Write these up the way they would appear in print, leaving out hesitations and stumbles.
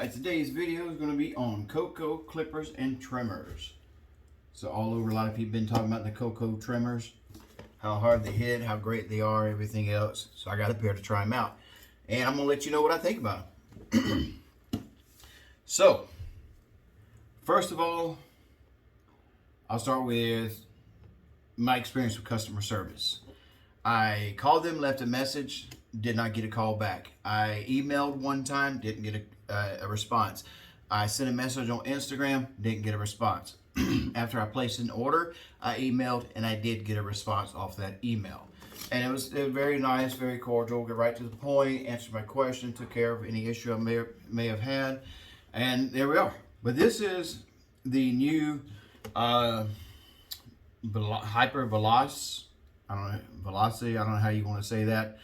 Today's video is going to be on Cocco clippers and trimmers. So all over, a lot of people have been talking about the Cocco trimmers, how hard they hit, how great they are, everything else. So I got a pair to try them out. And I'm going to let you know what I think about them. So, first of all, I'll start with my experience with customer service. I called them, left a message, did not get a call back. I emailed one time, didn't get a response. I sent a message on Instagram, didn't get a response. After I placed an order, I emailed and I did get a response off that email. And it was very nice, very cordial, get right to the point, answered my question, took care of any issue I may have had. And there we are. But this is the new Hyper Veloce. I don't know, Veloce, I don't know how you want to say that,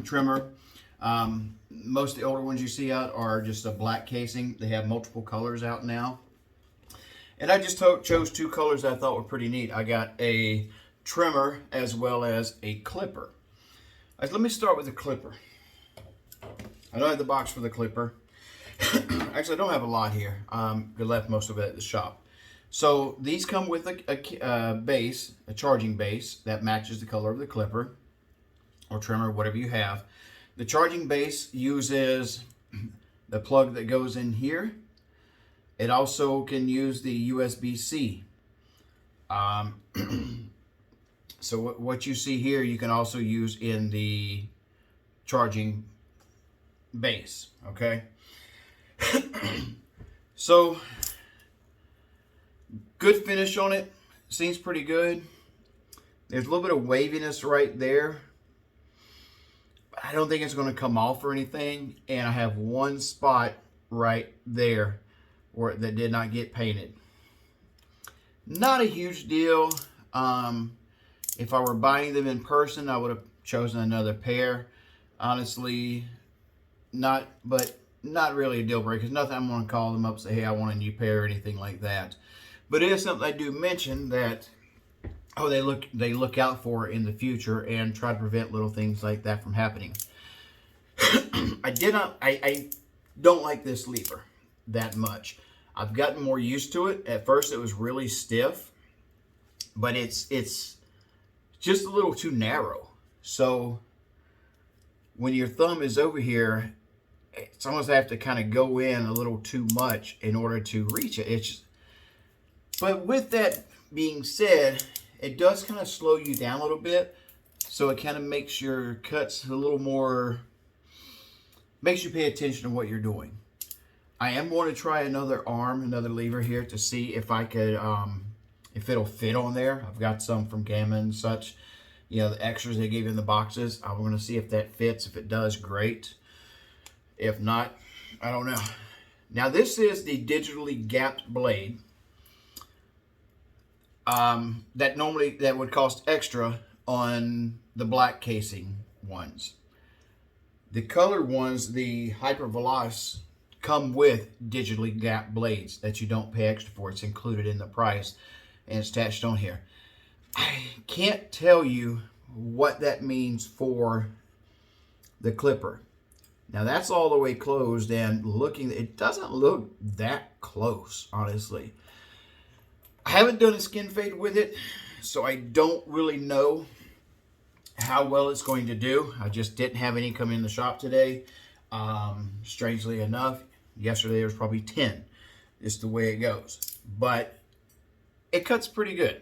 trimmer. Most of the older ones you see out are just a black casing. They have multiple colors out now. And I just chose two colors that I thought were pretty neat. I got a trimmer as well as a clipper. Let me start with the clipper. I don't have the box for the clipper. Actually, I don't have a lot here. I left most of it at the shop. So these come with a base, a charging base that matches the color of the clipper or trimmer, whatever you have. The charging base uses the plug that goes in here. It also can use the USB-C. So what you see here, you can also use in the charging base, okay? So, good finish on it. Seems pretty good. There's a little bit of waviness right there. I don't think it's going to come off or anything. And I have one spot right there where that did not get painted. Not a huge deal. If I were buying them in person, I would have chosen another pair. Honestly, not really a deal breaker. Nothing I'm going to call them up and say, hey, I want a new pair or anything like that. But it is something I do mention that, oh, they look out for in the future and try to prevent little things like that from happening. I don't like this lever that much. I've gotten more used to it. At first it was really stiff, but it's just a little too narrow. So when your thumb is over here, it's almost have to kind of go in a little too much in order to reach it. But with that being said, it does kind of slow you down a little bit. So it kind of makes your cuts a little more, makes you pay attention to what you're doing. I am going to try another lever here to see if I could, if it'll fit on there. I've got some from Gamma and such, you know, the extras they gave in the boxes. I'm going to see if that fits. If it does, great. If not, I don't know. Now this is the digitally gapped blade. That would cost extra on the black casing ones. The colored ones, the Hyper Veloce, come with digitally gapped blades that you don't pay extra for. It's included in the price and it's attached on here. I can't tell you what that means for the clipper. Now that's all the way closed and looking, it doesn't look that close, honestly. I haven't done a skin fade with it, so I don't really know how well it's going to do. I just didn't have any come in the shop today. Strangely enough, yesterday there was probably 10. Just the way it goes. But it cuts pretty good.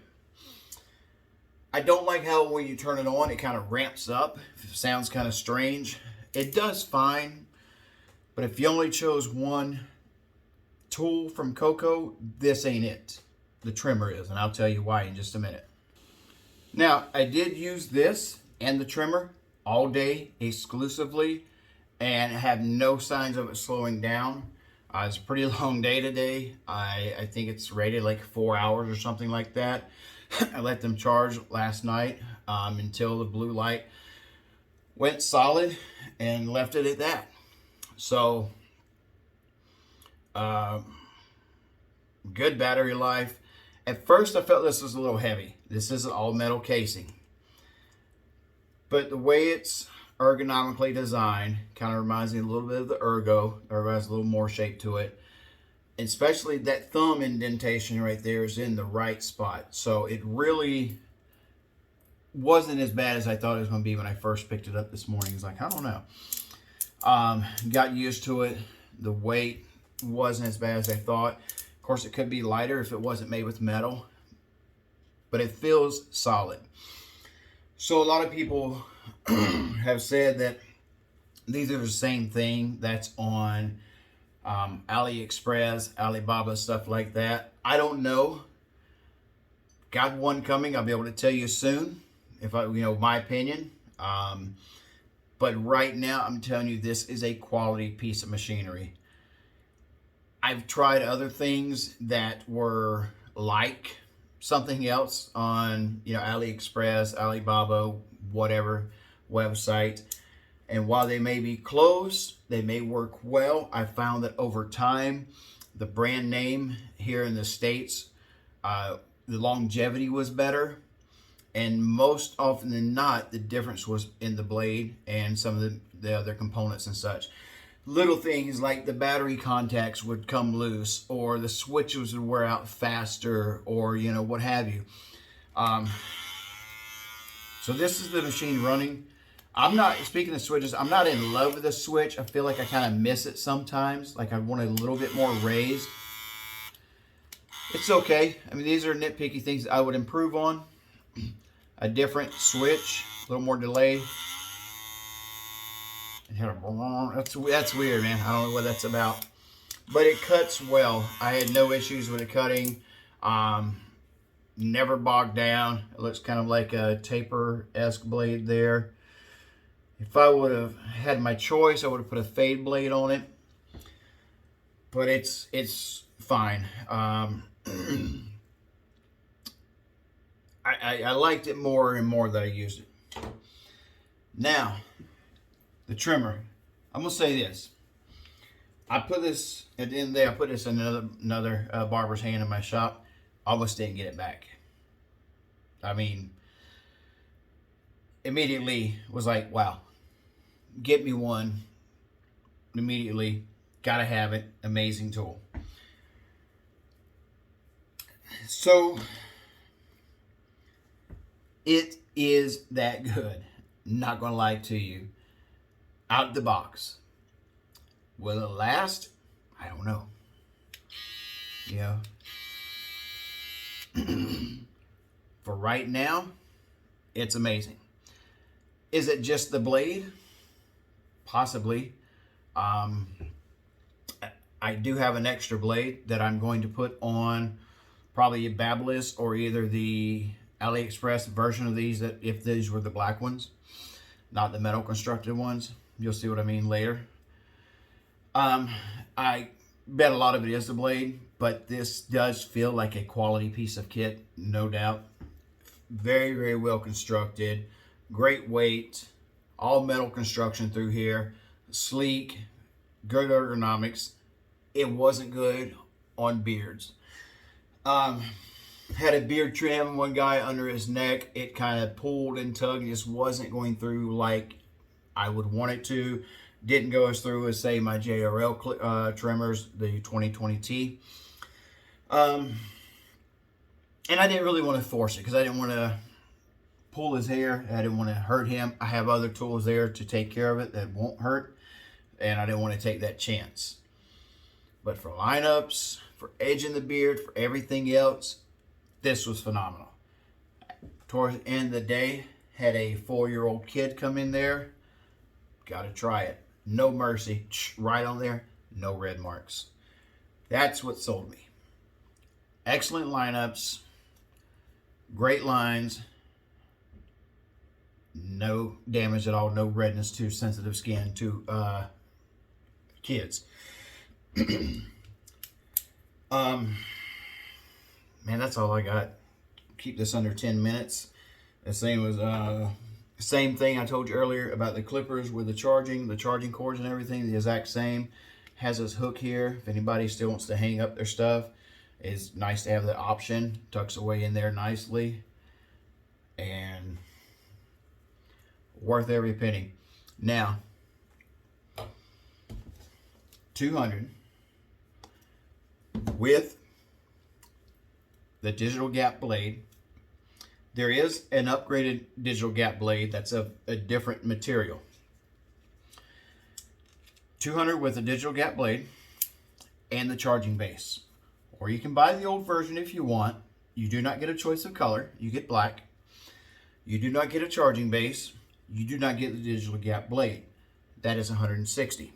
I don't like how when you turn it on, it kind of ramps up. It sounds kind of strange. It does fine, but if you only chose one tool from Cocco, this ain't it. The trimmer is, and I'll tell you why in just a minute. Now, I did use this and the trimmer all day exclusively, and have no signs of it slowing down. It's a pretty long day today. I think it's rated like 4 hours or something like that. I let them charge last night until the blue light went solid and left it at that. So, good battery life. At first I felt this was a little heavy. This is an all metal casing. But the way it's ergonomically designed. Kind of reminds me a little bit of the Ergo. Ergo has a little more shape to it. Especially that thumb indentation right there is in the right spot. So it really wasn't as bad as I thought it was going to be when I first picked it up this morning. It's like, I don't know. Got used to it. The weight wasn't as bad as I thought. Of course, it could be lighter if it wasn't made with metal, but it feels solid. So a lot of people have said that these are the same thing that's on AliExpress, Alibaba, stuff like that. I don't know. Got one coming. I'll be able to tell you soon, if I, my opinion. But right now, I'm telling you, this is a quality piece of machinery. I've tried other things that were like something else on, AliExpress, Alibaba, whatever website. And while they may be close, they may work well. I found that over time, the brand name here in the States, the longevity was better. And most often than not, the difference was in the blade and some of the other components and such. Little things like the battery contacts would come loose, or the switches would wear out faster, or what have you. So this is the machine running. I'm not, speaking of switches, I'm not in love with the switch. I feel like I kind of miss it sometimes. Like I want it a little bit more raised. It's okay. I mean, these are nitpicky things that I would improve on. A different switch, a little more delay. That's weird, man. I don't know what that's about. But it cuts well. I had no issues with it cutting. Never bogged down. It looks kind of like a taper-esque blade there. If I would have had my choice, I would have put a fade blade on it. But it's fine. I liked it more and more that I used it. Now, the trimmer. I'm going to say this. I put this, at the end of the day, I put this in another barber's hand in my shop. Almost didn't get it back. I mean, immediately was like, wow, get me one. Immediately, gotta have it. Amazing tool. So, it is that good. Not gonna lie to you. Out the box. Will it last? I don't know. For right now, it's amazing. Is it just the blade? Possibly. I do have an extra blade that I'm going to put on probably a Babyliss or either the AliExpress version of these, that if these were the black ones, not the metal constructed ones. You'll see what I mean later. I bet a lot of it is the blade, but this does feel like a quality piece of kit, no doubt. Very, very well constructed. Great weight. All metal construction through here. Sleek. Good ergonomics. It wasn't good on beards. Had a beard trim, one guy under his neck. It kind of pulled and tugged. It just wasn't going through like I would want it to. Didn't go as through as, say, my JRL trimmers, the 2020T. And I didn't really want to force it because I didn't want to pull his hair. I didn't want to hurt him. I have other tools there to take care of it that won't hurt. And I didn't want to take that chance. But for lineups, for edging the beard, for everything else, this was phenomenal. Towards the end of the day, had a 4-year-old kid come in there. Got to try it. No mercy. Right on there. No red marks. That's what sold me. Excellent lineups. Great lines. No damage at all. No redness to sensitive skin to kids. Man, that's all I got. Keep this under 10 minutes. The same was same thing I told you earlier about the clippers with the charging cords and everything. The exact same. Has this hook here. If anybody still wants to hang up their stuff, it's nice to have the option. Tucks away in there nicely. And worth every penny. Now, 200 with the digital gap blade. There is an upgraded digital gap blade that's of a different material. 200 with a digital gap blade and the charging base. Or you can buy the old version if you want. You do not get a choice of color. You get black. You do not get a charging base. You do not get the digital gap blade. That is 160.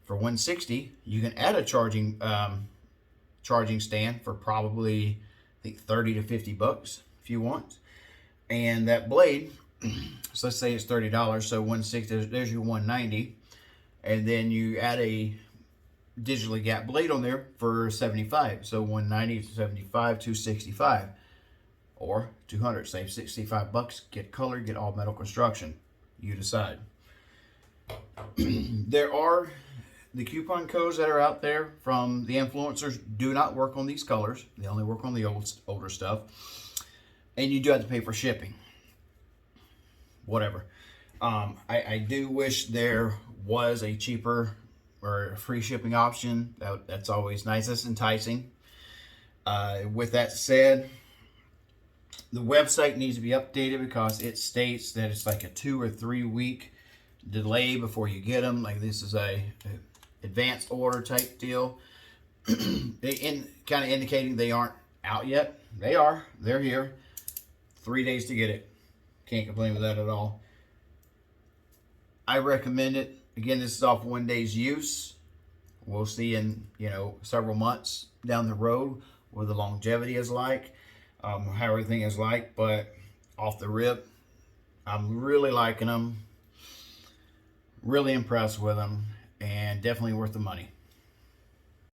For 160, you can add a charging stand for probably, I think, 30 to 50 bucks if you want. And that blade, so let's say it's $30, so 160, there's your 190. And then you add a digitally gap blade on there for 75. So 190 to 75, 265. Or 200, save 65 bucks, get color, get all metal construction. You decide. There are the coupon codes that are out there from the influencers do not work on these colors. They only work on the older stuff. And you do have to pay for shipping. Whatever. I do wish there was a cheaper or a free shipping option. That's always nice. That's enticing. With that said, the website needs to be updated because it states that it's like a 2 or 3 week delay before you get them. Like this is a advanced order type deal. Kind of indicating they aren't out yet. They are. They're here. 3 days to get it. Can't complain with that at all. I recommend it. Again, this is off 1 day's use. We'll see in, several months down the road what the longevity is like, how everything is like. But off the rip, I'm really liking them. Really impressed with them, and definitely worth the money.